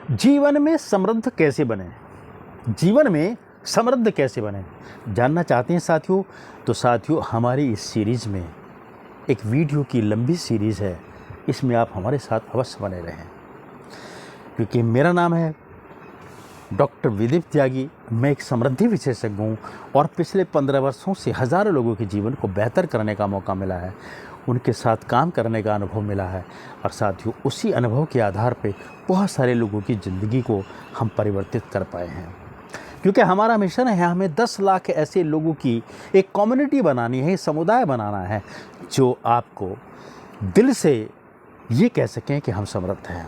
जीवन में समृद्ध कैसे बने, जीवन में समृद्ध कैसे बने जानना चाहते हैं साथियों। तो साथियों, हमारी इस सीरीज़ में एक वीडियो की लंबी सीरीज़ है, इसमें आप हमारे साथ अवश्य बने रहें, क्योंकि मेरा नाम है डॉक्टर विदीप त्यागी। मैं एक समृद्धि विशेषज्ञ हूँ और पिछले 15 वर्षों से हज़ारों लोगों के जीवन को बेहतर करने का मौका मिला है, उनके साथ काम करने का अनुभव मिला है और साथियों उसी अनुभव के आधार पे बहुत सारे लोगों की ज़िंदगी को हम परिवर्तित कर पाए हैं। क्योंकि हमारा मिशन है, हमें 10 लाख ऐसे लोगों की एक कम्युनिटी बनानी है, समुदाय बनाना है जो आपको दिल से ये कह सकें कि हम समृद्ध हैं।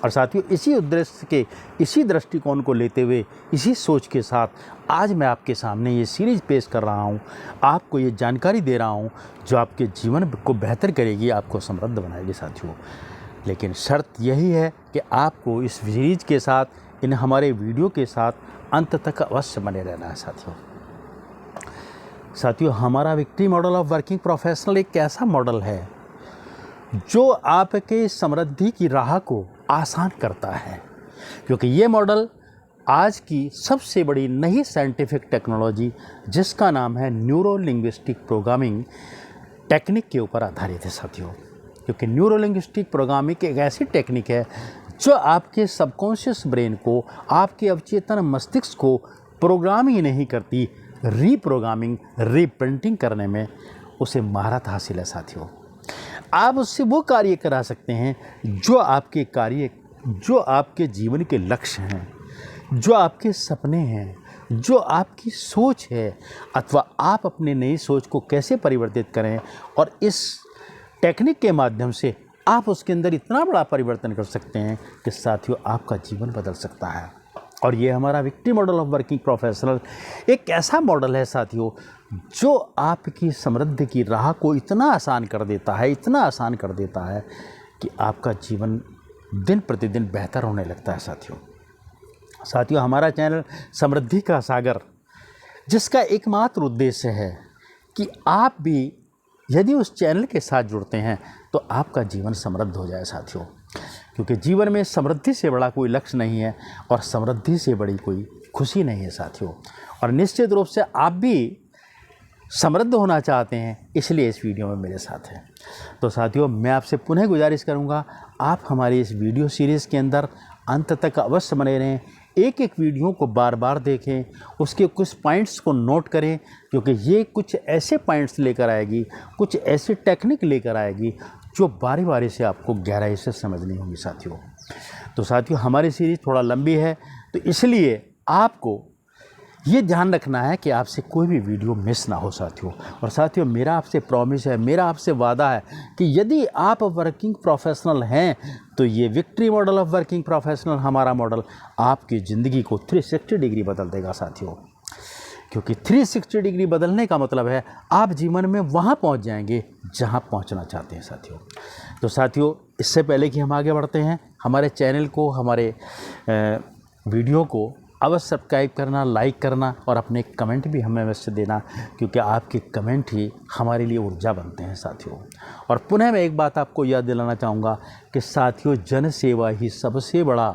और साथियों, इसी उद्देश्य के, इसी दृष्टिकोण को लेते हुए, इसी सोच के साथ आज मैं आपके सामने ये सीरीज़ पेश कर रहा हूँ, आपको ये जानकारी दे रहा हूँ जो आपके जीवन को बेहतर करेगी, आपको समृद्ध बनाएगी साथियों। लेकिन शर्त यही है कि आपको इस सीरीज़ के साथ, इन हमारे वीडियो के साथ अंत तक अवश्य बने रहना है साथियों, हमारा victory model of working professional एक ऐसा मॉडल है जो आपके समृद्धि की राह को आसान करता है, क्योंकि ये मॉडल आज की सबसे बड़ी नई साइंटिफिक टेक्नोलॉजी जिसका नाम है न्यूरो लिंग्विस्टिक प्रोग्रामिंग टेक्निक के ऊपर आधारित है साथियों। क्योंकि न्यूरो लिंग्विस्टिक प्रोग्रामिंग एक ऐसी टेक्निक है जो आपके सबकॉन्शियस ब्रेन को, आपके अवचेतन मस्तिष्क को प्रोग्राम ही नहीं करती, रीप्रोग्रामिंग, रीप्रिंटिंग करने में उसे महारत हासिल है साथियों। आप उससे वो कार्य करा सकते हैं जो आपके जीवन के लक्ष्य हैं, जो आपके सपने हैं, जो आपकी सोच है, अथवा आप अपने नई सोच को कैसे परिवर्तित करें। और इस टेक्निक के माध्यम से आप उसके अंदर इतना बड़ा परिवर्तन कर सकते हैं कि साथियों आपका जीवन बदल सकता है। और ये हमारा victory model of working professional एक ऐसा मॉडल है साथियों जो आपकी समृद्धि की राह को इतना आसान कर देता है, इतना आसान कर देता है कि आपका जीवन दिन प्रतिदिन बेहतर होने लगता है साथियों, हमारा चैनल समृद्धि का सागर, जिसका एकमात्र उद्देश्य है कि आप भी यदि उस चैनल के साथ जुड़ते हैं तो आपका जीवन समृद्ध हो जाए साथियों। क्योंकि जीवन में समृद्धि से बड़ा कोई लक्ष्य नहीं है और समृद्धि से बड़ी कोई खुशी नहीं है साथियों। और निश्चित रूप से आप भी समृद्ध होना चाहते हैं, इसलिए इस वीडियो में मेरे साथ हैं। तो साथियों, मैं आपसे पुनः गुजारिश करूंगा, आप हमारी इस वीडियो सीरीज़ के अंदर अंत तक अवश्य बने रहें, एक एक वीडियो को बार बार देखें, उसके कुछ पॉइंट्स को नोट करें, क्योंकि ये कुछ ऐसे पॉइंट्स लेकर आएगी, कुछ ऐसी टेक्निक लेकर आएगी जो बारी बारी से आपको गहराई से समझनी होगी साथियों। तो साथियों, हमारी सीरीज़ थोड़ा लंबी है, तो इसलिए आपको ये ध्यान रखना है कि आपसे कोई भी वीडियो मिस ना हो साथियों। और साथियों, मेरा आपसे प्रॉमिस है, मेरा आपसे वादा है कि यदि आप वर्किंग प्रोफेशनल हैं तो ये victory model of working professional, हमारा मॉडल आपकी ज़िंदगी को 360 डिग्री बदल देगा साथियों। क्योंकि 360 डिग्री बदलने का मतलब है आप जीवन में वहाँ पहुँच जाएंगे जहाँ पहुँचना चाहते हैं साथियों। तो साथियों, इससे पहले कि हम आगे बढ़ते हैं, हमारे चैनल को, हमारे वीडियो को अवश्य सब्सक्राइब करना, लाइक करना और अपने कमेंट भी हमें अवश्य देना, क्योंकि आपके कमेंट ही हमारे लिए ऊर्जा बनते हैं साथियों। और पुनः मैं एक बात आपको याद दिलाना चाहूँगा कि साथियों, जन सेवा ही सबसे बड़ा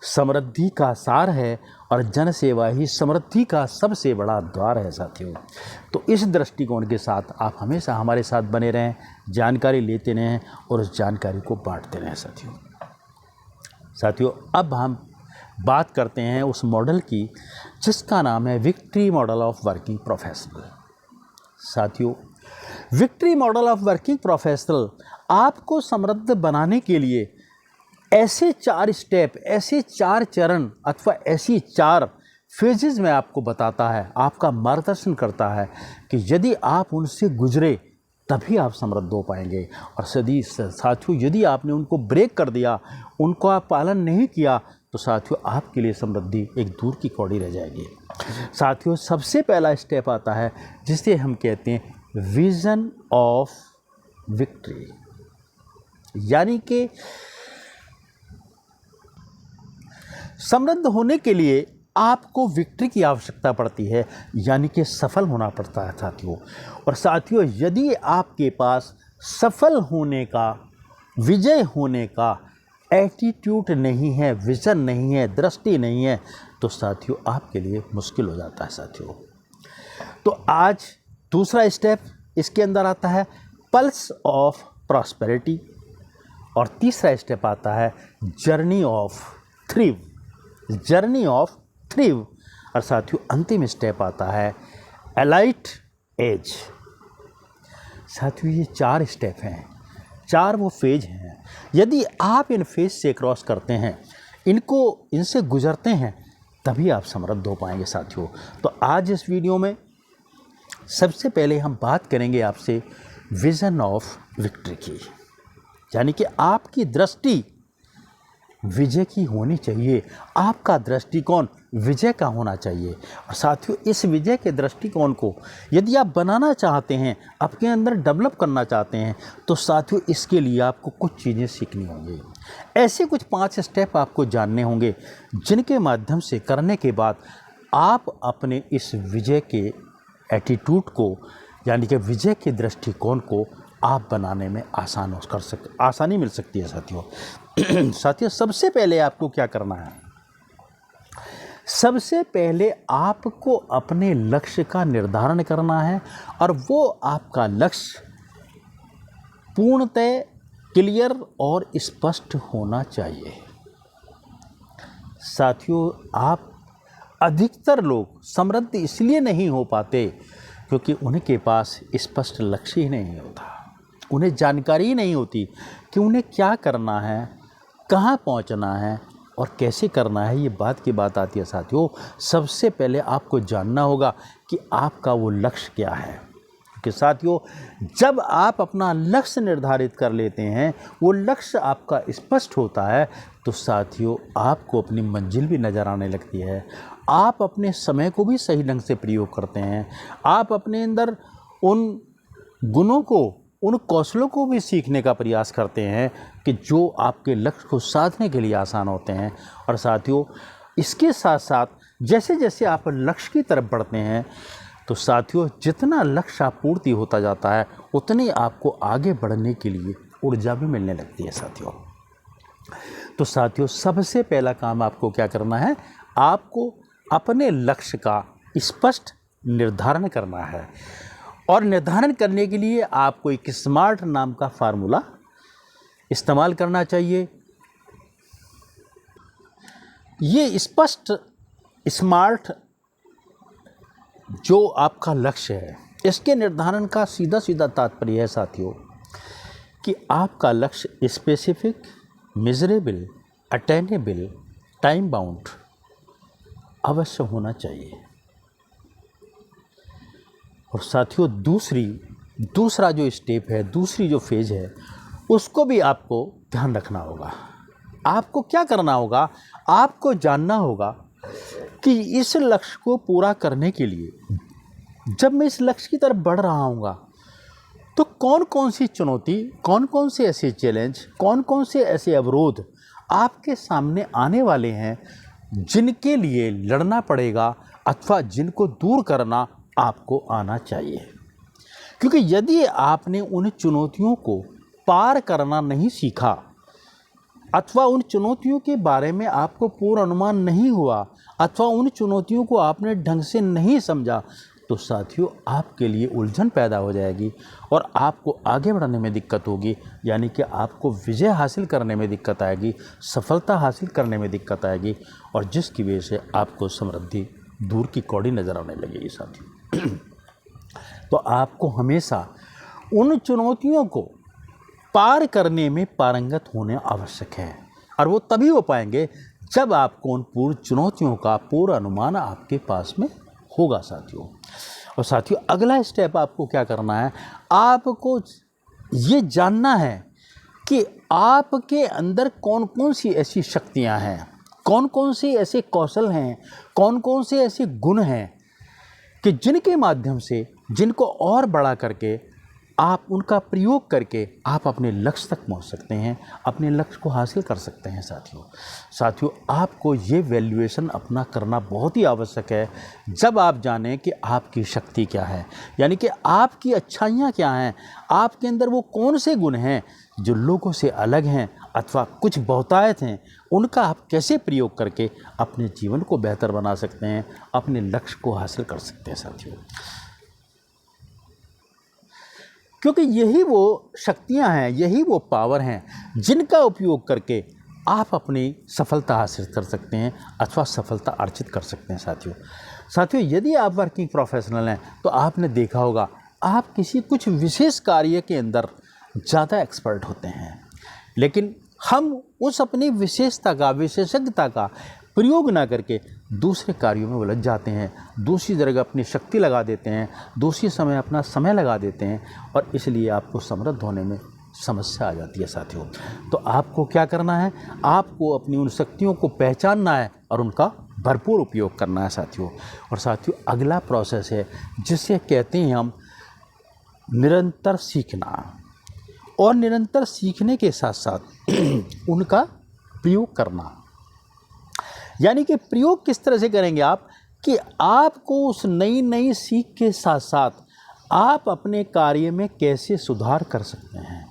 समृद्धि का सार है और जन सेवा ही समृद्धि का सबसे बड़ा द्वार है साथियों। तो इस दृष्टिकोण के साथ आप हमेशा हमारे साथ बने रहें, जानकारी लेते रहें और उस जानकारी को बांटते रहें साथियों, अब हम बात करते हैं उस मॉडल की जिसका नाम है victory model of working professional. साथियों, victory model of working professional आपको समृद्ध बनाने के लिए ऐसे 4 स्टेप, ऐसे 4 चरण अथवा ऐसी 4 फेजेस में आपको बताता है, आपका मार्गदर्शन करता है कि यदि आप उनसे गुजरे तभी आप समृद्ध हो पाएंगे। और साथियों, यदि आपने उनको ब्रेक कर दिया, उनको आप पालन नहीं किया, तो साथियों आपके लिए समृद्धि एक दूर की कौड़ी रह जाएगी साथियों। सबसे पहला स्टेप आता है जिसे हम कहते हैं विजन ऑफ विक्ट्री, यानी कि समृद्ध होने के लिए आपको विक्ट्री की आवश्यकता पड़ती है, यानी कि सफल होना पड़ता है साथियों। और साथियों, यदि आपके पास सफल होने का, विजय होने का एटीट्यूड नहीं है, विज़न नहीं है, दृष्टि नहीं है, तो साथियों आपके लिए मुश्किल हो जाता है साथियों। तो आज दूसरा स्टेप इसके अंदर आता है पल्स ऑफ प्रॉस्पेरिटी, और तीसरा स्टेप आता है journey of thrive, journey of thrive, और साथियों अंतिम स्टेप आता है एलाइट एज। साथियों ये 4 स्टेप हैं, 4 वो फेज हैं। यदि आप इन फेज से क्रॉस करते हैं, इनसे गुजरते हैं, तभी आप समृद्ध हो पाएंगे साथियों। तो आज इस वीडियो में सबसे पहले हम बात करेंगे आपसे विज़न ऑफ विक्ट्री की, यानी कि आपकी दृष्टि विजय की होनी चाहिए, आपका दृष्टिकोण विजय का होना चाहिए। और साथियों इस विजय के दृष्टिकोण को यदि आप बनाना चाहते हैं, आपके अंदर डेवलप करना चाहते हैं, तो साथियों इसके लिए आपको कुछ चीज़ें सीखनी होंगी। ऐसे कुछ 5 स्टेप आपको जानने होंगे, जिनके माध्यम से करने के बाद आप अपने इस विजय के एटीट्यूड को, यानी कि विजय के दृष्टिकोण को आप बनाने में आसानी मिल सकती है साथियों। साथियों सबसे पहले आपको क्या करना है? सबसे पहले आपको अपने लक्ष्य का निर्धारण करना है, और वो आपका लक्ष्य पूर्णतः क्लियर और स्पष्ट होना चाहिए। साथियों आप अधिकतर लोग समृद्ध इसलिए नहीं हो पाते क्योंकि उनके पास स्पष्ट लक्ष्य ही नहीं होता, उन्हें जानकारी ही नहीं होती कि उन्हें क्या करना है, कहाँ पहुँचना है और कैसे करना है। ये बात की बात आती है साथियों। सबसे पहले आपको जानना होगा कि आपका वो लक्ष्य क्या है, कि साथियों जब आप अपना लक्ष्य निर्धारित कर लेते हैं, वो लक्ष्य आपका स्पष्ट होता है, तो साथियों आपको अपनी मंजिल भी नज़र आने लगती है। आप अपने समय को भी सही ढंग से प्रयोग करते हैं, आप अपने अंदर उन गुणों को, उन कौशलों को भी सीखने का प्रयास करते हैं कि जो आपके लक्ष्य को साधने के लिए आसान होते हैं। और साथियों इसके साथ साथ जैसे जैसे आप लक्ष्य की तरफ बढ़ते हैं, तो साथियों जितना लक्ष्य आप पूर्ति होता जाता है, उतनी आपको आगे बढ़ने के लिए ऊर्जा भी मिलने लगती है साथियों। तो साथियों सबसे पहला काम आपको क्या करना है? आपको अपने लक्ष्य का स्पष्ट निर्धारण करना है, और निर्धारण करने के लिए आपको एक स्मार्ट नाम का फार्मूला इस्तेमाल करना चाहिए। ये स्पष्ट स्मार्ट जो आपका लक्ष्य है, इसके निर्धारण का सीधा सीधा तात्पर्य है साथियों कि आपका लक्ष्य specific, measurable, attainable, time bound अवश्य होना चाहिए। और साथियों दूसरा जो स्टेप है, दूसरी जो फेज है, उसको भी आपको ध्यान रखना होगा। आपको क्या करना होगा? आपको जानना होगा कि इस लक्ष्य को पूरा करने के लिए जब मैं इस लक्ष्य की तरफ बढ़ रहा हूँगा, तो कौन कौन सी चुनौती, कौन कौन से ऐसे चैलेंज, कौन कौन से ऐसे अवरोध आपके सामने आने वाले हैं, जिनके लिए लड़ना पड़ेगा अथवा जिनको दूर करना आपको आना चाहिए। क्योंकि यदि आपने उन चुनौतियों को पार करना नहीं सीखा, अथवा उन चुनौतियों के बारे में आपको पूर्ण अनुमान नहीं हुआ, अथवा उन चुनौतियों को आपने ढंग से नहीं समझा, तो साथियों आपके लिए उलझन पैदा हो जाएगी और आपको आगे बढ़ने में दिक्कत होगी। यानी कि आपको विजय हासिल करने में दिक्कत आएगी, सफलता हासिल करने में दिक्कत आएगी, और जिसकी वजह से आपको समृद्धि दूर की कौड़ी नज़र आने लगेगी साथियों। तो आपको हमेशा उन चुनौतियों को पार करने में पारंगत होने आवश्यक है, और वो तभी हो पाएंगे जब आपको उन पूर्ण चुनौतियों का पूरा अनुमान आपके पास में होगा साथियों। और साथियों अगला स्टेप आपको क्या करना है? आपको ये जानना है कि आपके अंदर कौन कौन सी ऐसी शक्तियां हैं, कौन कौन से ऐसे कौशल हैं, कौन कौन से ऐसे गुण हैं कि जिनके माध्यम से, जिनको और बड़ा करके आप उनका प्रयोग करके आप अपने लक्ष्य तक पहुंच सकते हैं, अपने लक्ष्य को हासिल कर सकते हैं साथियों आपको ये वैल्यूएशन अपना करना बहुत ही आवश्यक है। जब आप जानें कि आपकी शक्ति क्या है, यानी कि आपकी अच्छाइयाँ क्या हैं, आपके अंदर वो कौन से गुण हैं जो लोगों से अलग हैं, अथवा कुछ बहुतायत हैं, उनका आप कैसे प्रयोग करके अपने जीवन को बेहतर बना सकते हैं, अपने लक्ष्य को हासिल कर सकते हैं साथियों। क्योंकि यही वो शक्तियां हैं, यही वो पावर हैं जिनका उपयोग करके आप अपनी सफलता हासिल कर सकते हैं अथवा सफलता अर्जित कर सकते हैं साथियों। यदि आप वर्किंग प्रोफेशनल हैं तो आपने देखा होगा आप किसी कुछ विशेष कार्य के अंदर ज़्यादा एक्सपर्ट होते हैं, लेकिन हम उस अपनी विशेषता का, विशेषज्ञता का प्रयोग ना करके दूसरे कार्यों में उलझ जाते हैं, दूसरी जगह अपनी शक्ति लगा देते हैं, दूसरी समय अपना समय लगा देते हैं और इसलिए आपको समृद्ध होने में समस्या आ जाती है साथियों। तो आपको क्या करना है, आपको अपनी उन शक्तियों को पहचानना है और उनका भरपूर उपयोग करना है साथियों। और साथियों अगला प्रोसेस है जिसे कहते हैं हम निरंतर सीखना, और निरंतर सीखने के साथ साथ उनका प्रयोग करना। यानी कि प्रयोग किस तरह से करेंगे आप कि आपको उस नई नई सीख के साथ साथ आप अपने कार्य में कैसे सुधार कर सकते हैं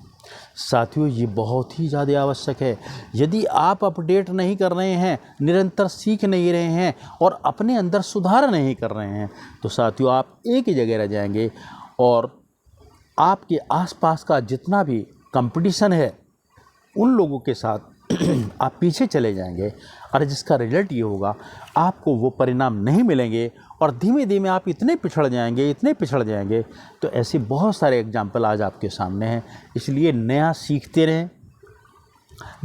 साथियों। ये बहुत ही ज़्यादा आवश्यक है। यदि आप अपडेट नहीं कर रहे हैं, निरंतर सीख नहीं रहे हैं और अपने अंदर सुधार नहीं कर रहे हैं तो साथियों आप एक ही जगह रह जाएंगे और आपके आसपास का जितना भी कंपटीशन है उन लोगों के साथ आप पीछे चले जाएंगे और जिसका रिजल्ट ये होगा आपको वो परिणाम नहीं मिलेंगे और धीमे धीमे आप इतने पिछड़ जाएंगे। तो ऐसे बहुत सारे एग्जाम्पल आज आपके सामने हैं। इसलिए नया सीखते रहें,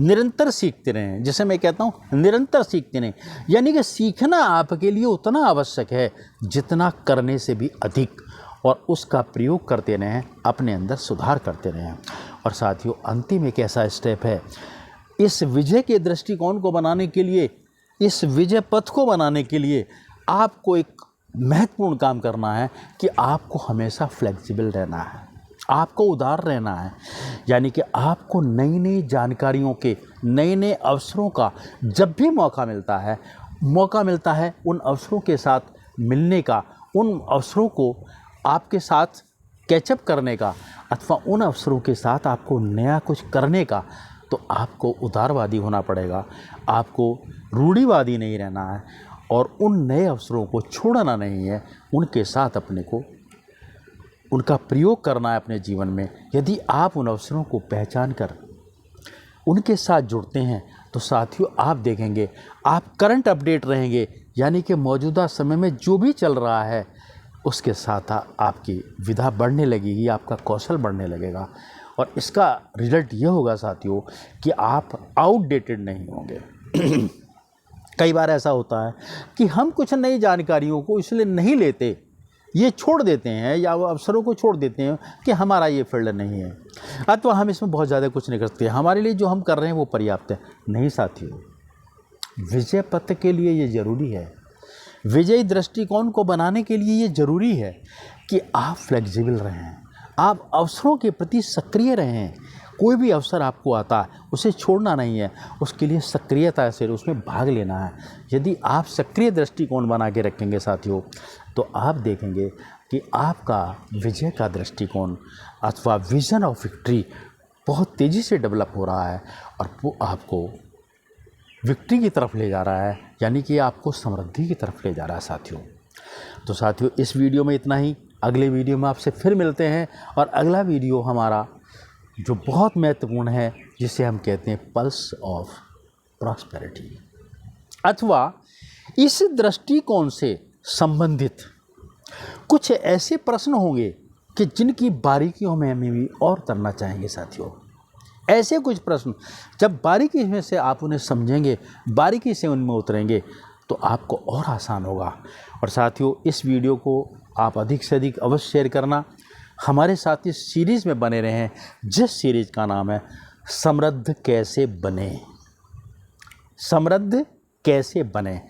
निरंतर सीखते रहें। जैसे मैं कहता हूँ निरंतर सीखते रहें, यानी कि सीखना आपके लिए उतना आवश्यक है जितना करने से भी अधिक, और उसका प्रयोग करते रहें, अपने अंदर सुधार करते रहें। और साथियों अंतिम एक ऐसा स्टेप है, इस विजय के दृष्टिकोण को बनाने के लिए, इस विजय पथ को बनाने के लिए आपको एक महत्वपूर्ण काम करना है कि आपको हमेशा फ्लेक्सिबल रहना है, आपको उदार रहना है। यानी कि आपको नई नई जानकारियों के, नए नए अवसरों का जब भी मौका मिलता है उन अवसरों के साथ मिलने का, उन अवसरों को आपके साथ कैचअप करने का अथवा उन अवसरों के साथ आपको नया कुछ करने का। तो आपको उदारवादी होना पड़ेगा, आपको रूढ़िवादी नहीं रहना है और उन नए अवसरों को छोड़ना नहीं है, उनके साथ अपने को, उनका प्रयोग करना है अपने जीवन में। यदि आप उन अवसरों को पहचान कर उनके साथ जुड़ते हैं तो साथियों आप देखेंगे आप करंट अपडेट रहेंगे, यानी कि मौजूदा समय में जो भी चल रहा है उसके साथ आपकी विधा बढ़ने लगेगी, आपका कौशल बढ़ने लगेगा और इसका रिजल्ट ये होगा साथियों कि आप आउटडेटेड नहीं होंगे। कई बार ऐसा होता है कि हम कुछ नई जानकारियों को इसलिए नहीं लेते, ये छोड़ देते हैं या वो अवसरों को छोड़ देते हैं कि हमारा ये फील्ड नहीं है अथवा हम इसमें बहुत ज़्यादा कुछ नहीं करते, हमारे लिए जो हम कर रहे हैं वो पर्याप्त है। नहीं साथियों, विजय पथ के लिए ये ज़रूरी है, विजयी दृष्टिकोण को बनाने के लिए ये ज़रूरी है कि आप फ्लेक्सिबल रहें, आप अवसरों के प्रति सक्रिय रहें। कोई भी अवसर आपको आता है उसे छोड़ना नहीं है, उसके लिए सक्रियता से उसमें भाग लेना है। यदि आप सक्रिय दृष्टिकोण बना के रखेंगे साथियों तो आप देखेंगे कि आपका विजय का दृष्टिकोण अथवा विजन ऑफ विक्ट्री बहुत तेज़ी से डेवलप हो रहा है और वो आपको विक्ट्री की तरफ ले जा रहा है, यानी कि आपको समृद्धि की तरफ ले जा रहा है साथियों। तो साथियों इस वीडियो में इतना ही, अगले वीडियो में आपसे फिर मिलते हैं और अगला वीडियो हमारा जो बहुत महत्वपूर्ण है जिसे हम कहते हैं पल्स ऑफ प्रॉस्पेरिटी, अथवा इस दृष्टिकोण से संबंधित कुछ ऐसे प्रश्न होंगे कि जिनकी बारीकियों में हमें भी और तरना चाहेंगे साथियों। ऐसे कुछ प्रश्न जब बारीकी में से आप उन्हें समझेंगे, बारीकी से उनमें उतरेंगे तो आपको और आसान होगा। और साथियों इस वीडियो को आप अधिक से अधिक अवश्य शेयर करना, हमारे साथ इस सीरीज़ में बने रहें जिस सीरीज़ का नाम है समृद्ध कैसे बने, समृद्ध कैसे बने।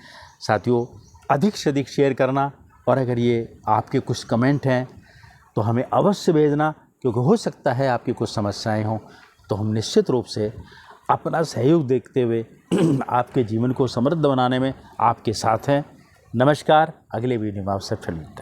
साथियों अधिक से अधिक शेयर करना और अगर ये आपके कुछ कमेंट हैं तो हमें अवश्य भेजना, क्योंकि हो सकता है आपकी कुछ समस्याएं हों तो हम निश्चित रूप से अपना सहयोग देखते हुए आपके जीवन को समृद्ध बनाने में आपके साथ हैं। नमस्कार, अगले वीडियो में आपसे फिर मिलते हैं।